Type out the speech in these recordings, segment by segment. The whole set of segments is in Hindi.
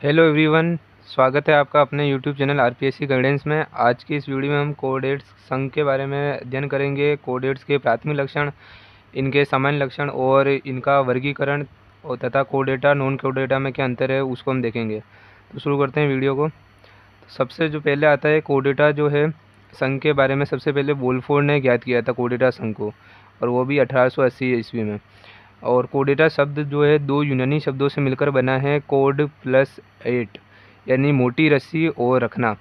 Hello everyone. स्वागत है आपका अपने यूट्यूब चैनल आरपीएससी गाइडेंस में। आज की इस वीडियो में हम कोडेट्स संघ के बारे में अध्ययन करेंगे। कोडेट्स के प्राथमिक लक्षण, इनके सामान्य लक्षण और इनका वर्गीकरण और तथा कोडेटा नॉन कोडेटा में क्या अंतर है उसको हम देखेंगे। तो शुरू करते हैं वीडियो को। तो सबसे जो पहले आता है कोडेटा जो है संघ के बारे में, सबसे पहले वोल्फोर्ड ने ज्ञात किया था कोडेटा संघ को, और वो भी 1880 ईस्वी में। और कोडेटा शब्द जो है दो यूनानी शब्दों से मिलकर बना है, कोड प्लस एट, यानी मोटी रस्सी और रखना।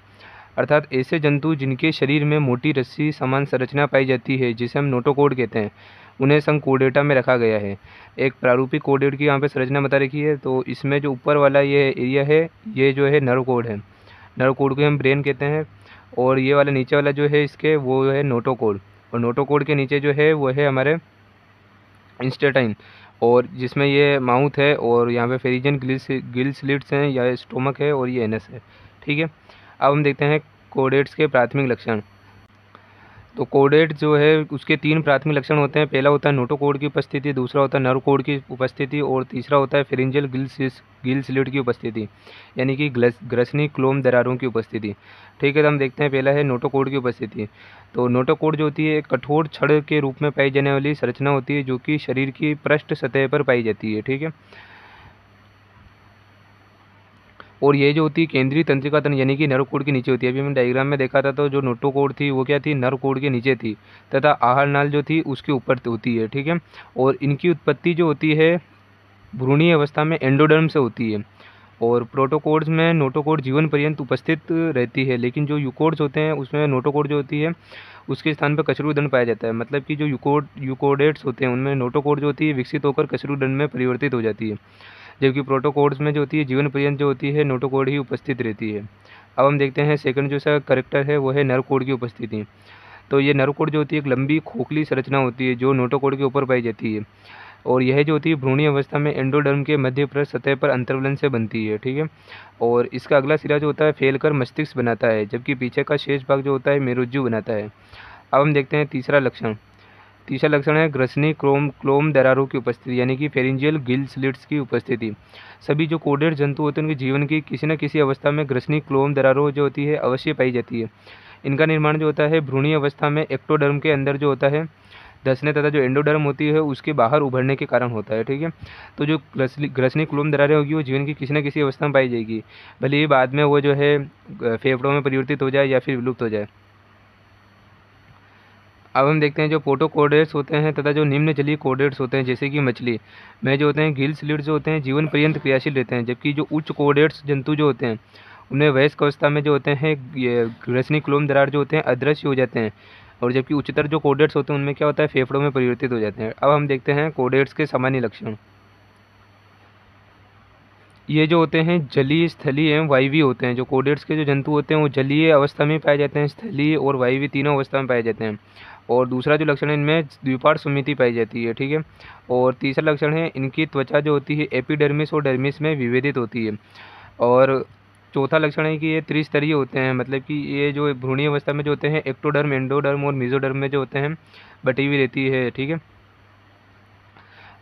अर्थात ऐसे जंतु जिनके शरीर में मोटी रस्सी समान संरचना पाई जाती है, जिसे हम नोटोकोड कहते हैं, उन्हें संघ कोडेटा में रखा गया है। एक प्रारूपिक कोडेट की यहाँ पे संरचना बता रखी है। तो इसमें जो ऊपर वाला ये एरिया है, ये जो है नर्व कोड है। नर्व कोड को हम ब्रेन कहते हैं। और ये वाला नीचे वाला जो है इसके, वो है नोटोकोड। और नोटोकोड के नीचे जो है वो है हमारे इंस्टेटाइन, और जिसमें ये माउथ है, और यहाँ पे फेरिजन गिल स्लिट्स हैं या स्टोमक है, और ये एनस है। ठीक है, अब हम देखते हैं कोडेट्स के प्राथमिक लक्षण। तो कोडेट जो है उसके तीन प्राथमिक लक्षण होते हैं। पहला होता है नोटोकोड की उपस्थिति, दूसरा होता है नर्व कोड की उपस्थिति, और तीसरा होता है फेरिंजियल गिल स्लिट की उपस्थिति, यानी कि ग्रसनी क्लोम दरारों की उपस्थिति। ठीक है, तो हम देखते हैं पहला है नोटोकोड की उपस्थिति। तो नोटोकोड जो होती है एक कठोर छड़ के रूप में पाई जाने वाली संरचना होती है, जो कि शरीर की पृष्ठ सतह पर पाई जाती है। ठीक है, और ये जो होती है केंद्रीय तंत्रिका तंत्र, यानी कि नर्व कोड के नीचे होती है। अभी हमने डायग्राम में देखा था, तो जो नोटोकोड थी वो क्या थी, नर्व कोड के नीचे थी, तथा आहार नाल जो थी उसके ऊपर होती है। ठीक है, और इनकी उत्पत्ति जो होती है भ्रूणीय अवस्था में एंडोडर्म से होती है। और प्रोटोकोड्स में नोटोकोड जीवन पर्यंत उपस्थित रहती है, लेकिन जो यूकोड्स होते हैं उसमें नोटोकोड जो होती है उसके स्थान पर कशेरुकदंड पाया जाता है। मतलब कि जो यूकोडेट्स होते हैं उनमें नोटोकोड जो होती है विकसित होकर कशेरुकदंड में परिवर्तित हो जाती है, जबकि प्रोटोकोड्स में जो होती है जीवन पर्यंत जो होती है नोटोकोड ही उपस्थित रहती है। अब हम देखते हैं सेकंड जो इसका करेक्टर है वो है नर्व कोड की उपस्थिति। तो ये नर्व कोड जो होती है एक लंबी खोखली संरचना होती है जो नोटोकोड के ऊपर पाई जाती है, और यह जो होती है भ्रूणीय अवस्था में एंडोडर्म के मध्य पृष्ठ सतह पर अंतर्वलन से बनती है। ठीक है, और इसका अगला सिरा जो होता है फैलकर मस्तिष्क बनाता है, जबकि पीछे का शेष भाग जो होता है मेरुज्जु बनाता है। अब हम देखते हैं तीसरा लक्षण। तीसरा लक्षण है ग्रसनी क्लोम दरारों की उपस्थिति, यानी कि फेरिंजियल गिल स्लिट्स की उपस्थिति। सभी जो कोडेड जंतु होते हैं उनके जीवन की किसी न किसी अवस्था में ग्रसनी क्लोम दरारों जो होती है अवश्य पाई जाती है। इनका निर्माण जो होता है भ्रूणीय अवस्था में एक्टोडर्म के अंदर जो होता है धंसने तथा जो एंडोडर्म होती है उसके बाहर उभरने के कारण होता है। ठीक है, तो जो ग्रसनी क्लोम दरारें होगी वो जीवन की किसी न किसी अवस्था में पाई जाएगी, भले ही बाद में वो जो है फेफड़ों में परिवर्तित हो जाए या फिर विलुप्त हो जाए। अब हम देखते हैं जो पोटोकोडेट्स होते हैं तथा जो निम्न जलीय कोडेट्स होते हैं, जैसे कि मछली में जो होते हैं गिल स्लिट जो होते हैं जीवन पर्यंत क्रियाशील रहते हैं, जबकि जो उच्च कोडेट्स जंतु जो होते हैं उनमें वयस्क अवस्था में जो होते हैं ये ग्रसनी क्लोम दरार जो होते हैं अदृश्य हो जाते हैं, और जबकि उच्चतर जो कोडेट्स होते हैं उनमें क्या होता है फेफड़ों में परिवर्तित हो जाते हैं। अब हम देखते हैं कोडेट्स के सामान्य लक्षण। ये जो होते हैं जलीय, स्थलीय एवं वायवीय होते हैं। जो कोडेट्स के जो जंतु होते हैं वो जलीय अवस्था में पाए जाते हैं, स्थलीय और वायवीय तीनों अवस्था में पाए जाते हैं। और दूसरा जो लक्षण है इनमें द्विपार्श्व समिति पाई जाती है। ठीक है, और तीसरा लक्षण है इनकी त्वचा जो होती है एपिडर्मिस और डर्मिस में विभेदित होती है। और चौथा लक्षण है कि ये त्रिस्तरीय होते हैं, मतलब कि ये जो भ्रूणीय अवस्था में जो होते हैं एक्टोडर्म, एंडोडर्म और मेसोडर्म में जो होते हैं बटी हुई रहती है। ठीक है,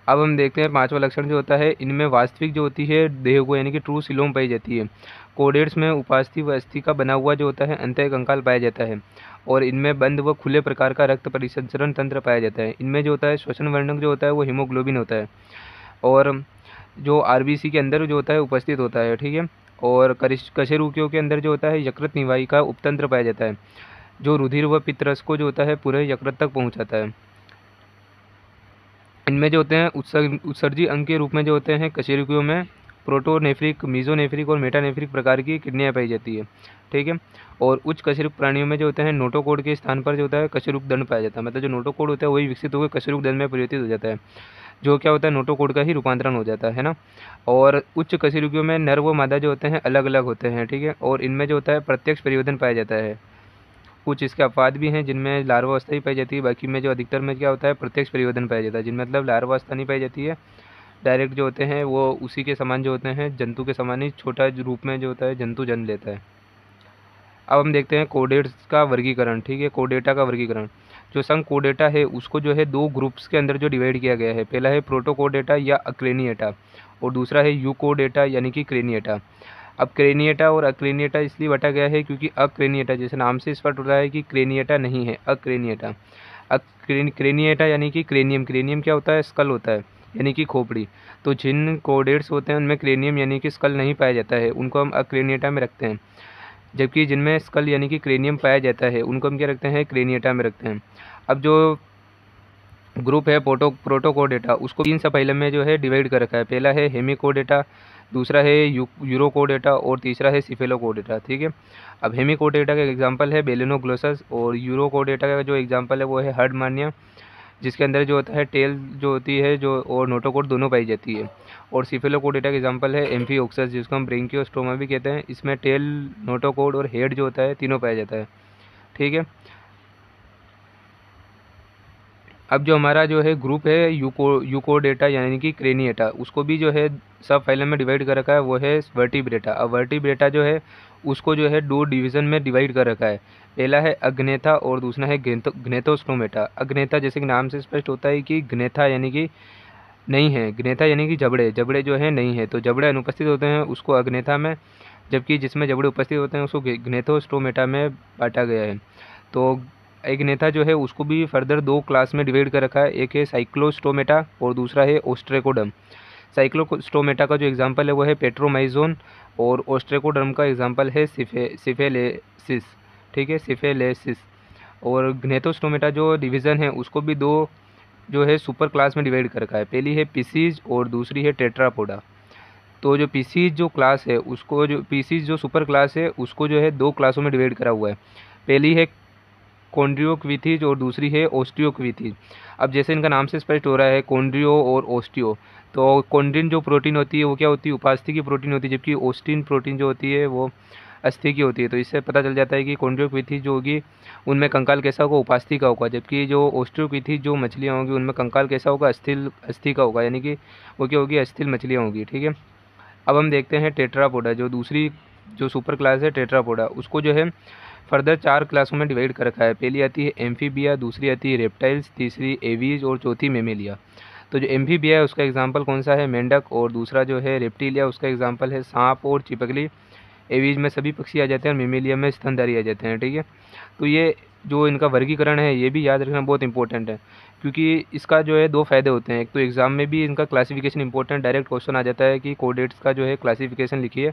अब हम देखते हैं पांचवा लक्षण जो होता है इनमें वास्तविक जो होती है देह को, यानी कि ट्रू सिलोम पाई जाती है। कोडेट्स में उपास्थि व अस्थि का बना हुआ जो होता है अंतः कंकाल पाया जाता है, और इनमें बंद व खुले प्रकार का रक्त परिसंचरण तंत्र पाया जाता है। इनमें जो होता है श्वसन वर्णक जो होता है वो हीमोग्लोबिन होता है, और जो आरबीसी के अंदर जो होता है उपस्थित होता है। ठीक है, और कशेरुकियों के अंदर जो होता है यकृत निवाही का उपतंत्र पाया जाता है, जो रुधिर व पित्तरस को जो होता है पूरे यकृत तक पहुँचाता है। इनमें जो होते हैं उत्सर्जी अंग के रूप में जो होते हैं कशेरुकियों में प्रोटोनेफ्रिक, मीजोनेफ्रिक और मेटानेफ्रिक प्रकार की किडनियाँ पाई जाती है। ठीक है, और उच्च कशेरुक प्राणियों में जो होते हैं नोटोकोड के स्थान पर जो होता है कशेरुक दंड पाया जाता है। मतलब जो नोटोकोड होता है वही विकसित होकर कशेरुक दंड में परिवर्तित हो जाता है, जो क्या होता है नोटोकोड का ही रूपांतरण हो जाता है ना। और उच्च कशेरुकियों में नर व मादा जो होते हैं अलग अलग होते हैं। ठीक है, और इनमें जो होता है प्रत्यक्ष परिवर्तन पाया जाता है। कुछ इसके अपवाद भी हैं जिनमें लार्वा अवस्था ही पाई जाती है, बाकी में जो अधिकतर में क्या होता है प्रत्यक्ष परिवर्तन पाया जाता है, जिनमें मतलब लार्वा अवस्था नहीं पाई जाती है। डायरेक्ट जो होते हैं वो उसी के समान जो होते हैं जंतु के समान ही छोटा रूप में जो होता है जंतु जन्म लेता है। अब हम देखते हैं कोडेट्स का वर्गीकरण। ठीक है, कोडेटा का वर्गीकरण। जो संघ कोडेटा है उसको जो है दो ग्रुप्स के अंदर जो डिवाइड किया गया है। पहला है प्रोटोकोडेटा या अक्रेनिएटा, और दूसरा है यूकोडेटा यानी कि क्रेनिएटा। अब क्रेनिएटा और अक्रेनिएटा इसलिए बटा गया है क्योंकि अक्रेनिएटा जैसे नाम से स्पष्ट होता है कि क्रेनिएटा नहीं है, अक्रेनिएटा। क्रेनिएटा यानी कि क्रेनियम, क्रेनियम क्या होता है, स्कल होता है यानी कि खोपड़ी। तो जिन कोडेट्स होते हैं उनमें क्रेनियम यानी कि स्कल नहीं पाया जाता है, उनको हम अक्रेनिएटा में रखते हैं। जबकि जिनमें स्कल यानी कि क्रेनियम पाया जाता है उनको हम क्या रखते हैं, क्रेनिएटा में रखते हैं। अब जो ग्रुप है प्रोटोकोडेटा, उसको 3 सब फाइलम में जो है डिवाइड कर रखा है। पहला है हेमिकोडेटा, दूसरा है यूरोकोडेटा और तीसरा है सिफेलोकोडेटा। ठीक है। अब हेमिकोडेटा का एग्जांपल है बेलेनोग्लोसस और यूरोकोडेटा का जो एग्जांपल है वो है हर्डमानिया, जिसके अंदर जो होता है टेल जो होती है जो और नोटोकोड दोनों पाई जाती है। और सिफेलोकोडेटा का एग्जांपल है एम्फिओक्सस, जिसको हम ब्रेंकियोस्टोमा भी कहते हैं। इसमें टेल, नोटोकोड और हेड जो होता है तीनों पाया जाता है। ठीक है। अब जो हमारा जो है ग्रुप है यूकोडेटा यानी कि क्रेनिएटा, उसको भी जो है सब फाइलम में डिवाइड कर रखा है, वो है वर्टिब्रेटा। अब वर्टिब्रेटा जो है उसको जो है 2 डिवीज़न में डिवाइड कर रखा है। पहला है अग्नेथा और दूसरा है ग्नेथोस्टोमेटा। अग्नेथा जैसे कि नाम से स्पष्ट होता है कि ग्नेथा यानी कि नहीं है, ग्नेथा यानी कि जबड़े, जबड़े जो है नहीं है, तो जबड़े अनुपस्थित होते हैं उसको अग्नेथा में, जबकि जिसमें जबड़े उपस्थित होते हैं उसको ग्नेथोस्टोमेटा में बांटा गया है। तो एक नेता जो है उसको भी फर्दर 2 क्लास में डिवाइड कर रखा है, एक है साइक्लोस्टोमेटा और दूसरा है ओस्ट्रेकोडर्म। साइक्लोस्टोमेटा का जो एग्जांपल है वो है पेट्रोमाइजोन और ओस्ट्रेकोडर्म का एग्जांपल है सिफेलेसिस। ठीक है, सिफेलेसिस। और ग्नेथोस्टोमेटा जो डिवीज़न है उसको भी 2 जो है सुपर क्लास में डिवाइड कर रखा है। पहली है पीसीज और दूसरी है टेट्रापोडा। तो जो पीसीज जो क्लास है उसको, जो पीसीज जो सुपर क्लास है उसको जो है 2 क्लासों में डिवाइड करा हुआ है। पहली है कॉन्ड्रियोक्विथीज और दूसरी है ओस्टियोक्विथीज। अब जैसे इनका नाम से स्पष्ट हो रहा है कॉन्ड्रियो और ओस्टियो, तो कॉन्ड्रिन जो प्रोटीन होती है वो क्या होती है, उपास्थि की प्रोटीन होती है, जबकि ओस्टिन प्रोटीन जो होती है वो अस्थि की होती है। तो इससे पता चल जाता है कि कॉन्ड्रियोक्विथीज जो होगी उनमें कंकाल कैसा होगा, उपास्थि का होगा, जबकि जो ओस्टियोक्विथीज जो मछलियाँ होंगी उनमें कंकाल कैसा होगा, अस्थि का होगा, यानी कि वो क्या होगी, अस्थिल मछलियाँ होंगी। ठीक है। अब हम देखते हैं टेट्रापोडा, जो दूसरी जो सुपर क्लास है टेट्रापोडा, उसको जो है फर्दर 4 क्लासों में डिवाइड कर रखा है। पहली आती है एम्फीबिया, दूसरी आती है रेप्टाइल्स, तीसरी एवीज और चौथी मेमेलिया। तो जो एम्फीबिया है उसका एग्जांपल कौन सा है, मेंढक। और दूसरा जो है रेप्टिलिया, उसका एग्जांपल है सांप और चिपकली। एवीज में सभी पक्षी आ जाते हैं और मेमेलिया में स्तनधारी आ जाते हैं। ठीक है। तो ये जो इनका वर्गीकरण है ये भी याद रखना बहुत इंपॉर्टेंट है, क्योंकि इसका जो है 2 फ़ायदे होते हैं। एक तो एग्ज़ाम में भी इनका क्लासिफिकेशन इंपॉर्टेंट, डायरेक्ट क्वेश्चन आ जाता है कि कोडेट्स का जो है क्लासिफिकेशन लिखिए।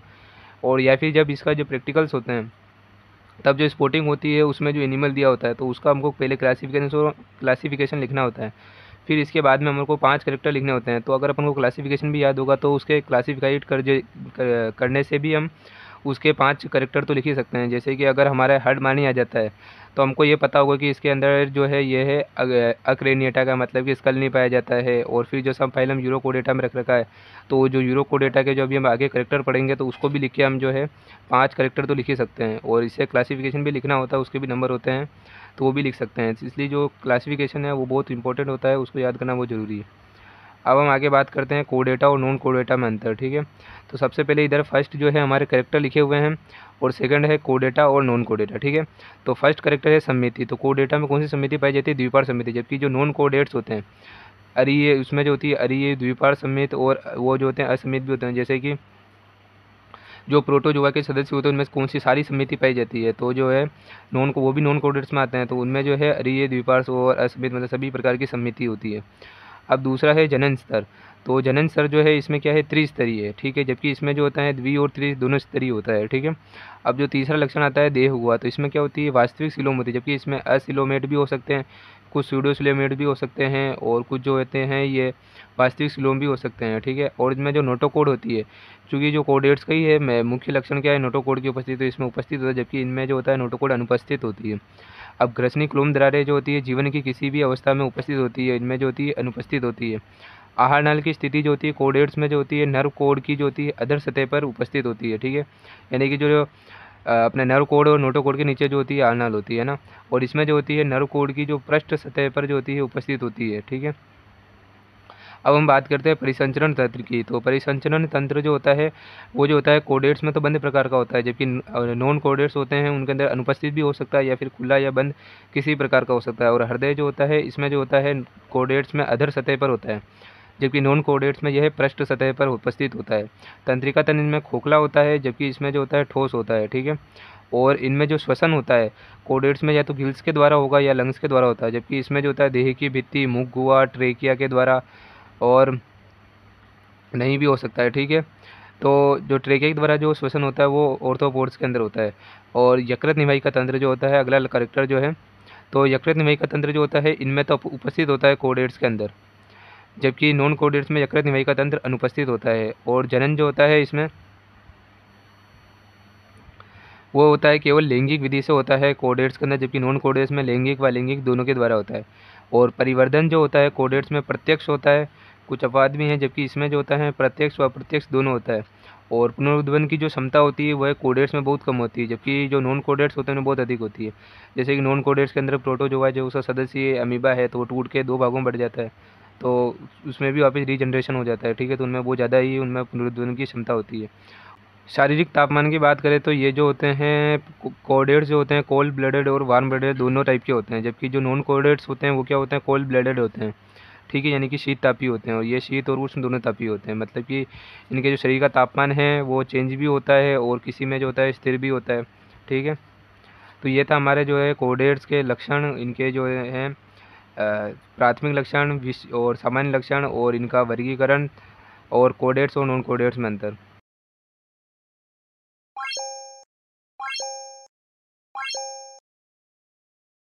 और या फिर जब इसका जो प्रैक्टिकल्स होते हैं तब जो स्पोर्टिंग होती है उसमें जो एनिमल दिया होता है तो उसका हमको पहले क्लासिफिकेशन लिखना होता है, फिर इसके बाद में हमको 5 कैरेक्टर लिखने होते हैं। तो अगर अपन को क्लासिफिकेशन भी याद होगा तो उसके करने से भी हम उसके 5 कैरेक्टर तो लिख ही सकते हैं। जैसे कि अगर हमारा हर्डमानी आ जाता है तो हमको ये पता होगा कि इसके अंदर जो है ये है अक्रेनिएटा का मतलब कि स्कल नहीं पाया जाता है। और फिर जो सब फाइलम यूरोकोडेटा में रख रखा है, तो जो यूरोकोडेटा के जो अभी हम आगे कैरेक्टर पढ़ेंगे तो उसको भी लिख के हम जो है 5 कैरेक्टर तो लिख ही सकते हैं। और इससे क्लासिफिकेशन भी लिखना होता है, उसके भी नंबर होते हैं तो वो भी लिख सकते हैं। इसलिए जो क्लासिफिकेशन है वो बहुत इंपॉर्टेंट होता है, उसको याद करना बहुत ज़रूरी है। अब हम आगे बात करते हैं कोडेटा और नॉन कोडेटा में अंतर। ठीक है। तो सबसे पहले इधर फर्स्ट जो है हमारे कैरेक्टर लिखे हुए हैं और सेकंड है कोडेटा और नॉन कोडेटा। ठीक है। तो फर्स्ट कैरेक्टर है समिति। तो कोडेटा में कौन सी समिति पाई जाती है, द्विपार समिति। जबकि जो नॉन कोडेट्स होते हैं अरीय, उसमें जो होती है अरीय, द्विपार समित और वो जो होते हैं असमित भी होते हैं। जैसे कि जो प्रोटोजोआ के सदस्य होते हैं उनमें कौन सी सारी समिति पाई जाती है, तो जो है वो भी नॉन कोडेट्स में आते हैं। तो उनमें जो है अरीय, द्विपार और असमित मतलब सभी प्रकार की समिति होती है। अब दूसरा है जनन स्तर। तो जनन स्तर जो है इसमें क्या है, त्रिस्तरीय है। ठीक है। जबकि इसमें जो होता है द्वि और त्रि दोनों स्तरीय होता है। ठीक है। अब जो तीसरा लक्षण आता है देह हुआ, तो इसमें क्या होती है, वास्तविक सिलोम होती है। जबकि इसमें असिलोमेट भी हो सकते हैं, कुछ स्यूडोसिलोमेट भी हो सकते हैं और कुछ जो होते हैं ये वास्तविक सिलोम भी हो सकते हैं। ठीक है। और इसमें जो नोटोकोड होती है, चूँकि जो कोडेट्स का ही है मुख्य लक्षण क्या है, नोटोकोड की उपस्थिति, तो इसमें उपस्थित होता है, जबकि इनमें जो होता है नोटोकोड अनुपस्थित होती है। अब ग्रसनी क्लोम दरारें जो होती है जीवन की किसी भी अवस्था में उपस्थित होती है, इनमें जो होती है अनुपस्थित होती है। आहार नाल की स्थिति जो होती है कोडेट्स में जो होती है नर्व कोड की जो होती है अधर सतह पर उपस्थित होती है। ठीक है। यानी कि जो अपने नर्व कोड और नोटोकोड के नीचे जो होती है आहार नाल होती है ना, और इसमें जो होती है नर्व कोड की जो पृष्ठ सतह पर जो होती है उपस्थित होती है। ठीक है। अब हम बात करते हैं परिसंचरण तंत्र की। तो परिसंचरण तंत्र जो होता है वो जो होता है कोडेट्स में तो बंद प्रकार का होता है, जबकि नॉन कोडेट्स होते हैं उनके अंदर अनुपस्थित भी हो सकता है या फिर खुला या बंद किसी प्रकार का हो सकता है। और हृदय जो होता है इसमें जो होता है कोडेट्स में अधर सतह पर होता है, जबकि नॉन कोडेट्स में यह पृष्ठ सतह पर उपस्थित होता है। तंत्रिका तंत्र इनमें खोखला होता है, जबकि इसमें जो होता है ठोस होता है, ठीक है। और इनमें जो श्वसन होता है कोडेट्स में या तो गिल्स के द्वारा होगा या लंग्स के द्वारा होता है, जबकि इसमें जो होता है देह की भित्ति, मुख, गुहा, ट्रेकिया के द्वारा और नहीं भी हो सकता है, ठीक है। तो जो ट्रेकिया के द्वारा जो श्वसन होता है वो ऑर्थोपोड्स के अंदर होता है। और यकृत निवाहिका तंत्र जो होता है, अगला करेक्टर जो है, तो यकृत निवाहिका तंत्र जो होता है इनमें तो उपस्थित होता है कोडेट्स के अंदर, जबकि नॉन कोडेट्स में यकृत निवाहिका तंत्र अनुपस्थित होता है। और जनन जो होता है इसमें वो होता है केवल लैंगिक विधि से होता है कोडेट्स के अंदर, जबकि नॉन कोडेट्स में लैंगिक व अलैंगिक दोनों के द्वारा होता है। और परिवर्धन जो होता है कोडेट्स में प्रत्यक्ष होता है, कुछ अपवाद भी हैं, जबकि इसमें जो होता है प्रत्यक्ष व अप्रत्यक्ष दोनों होता है। और पुनरुत्पादन की जो क्षमता होती है वह कोडेट्स में बहुत कम होती है, जबकि जो नॉन कोडेट्स होते हैं उनमें बहुत अधिक होती है। जैसे कि नॉन कोडेट्स के अंदर प्रोटोजोआ जो उसका सदस्य अमीबा है, तो वो टूट के 2 भागों में बढ़ जाता है, तो उसमें भी वापस रीजनरेशन हो जाता है, ठीक है। तो उनमें बहुत ज़्यादा ही उनमें पुनरुत्पादन की क्षमता होती है। शारीरिक तापमान की बात करें तो ये जो होते हैं कोडेट्स जो होते हैं कोल्ड ब्लडेड और वार्म ब्लडेड दोनों टाइप के होते हैं, जबकि जो नॉन कोडेट्स होते हैं वो क्या होते हैं कोल्ड ब्लडेड होते हैं, ठीक है, यानी कि शीत तापी होते हैं। और ये शीत और उष्ण दोनों तापी होते हैं, मतलब कि इनके जो शरीर का तापमान है वो चेंज भी होता है और किसी में जो होता है स्थिर भी होता है, ठीक है। तो ये था हमारे जो है कोडेट्स के लक्षण, इनके जो हैं प्राथमिक लक्षण और सामान्य लक्षण और इनका वर्गीकरण और कोडेट्स और नॉन कोडेट्स में अंतर।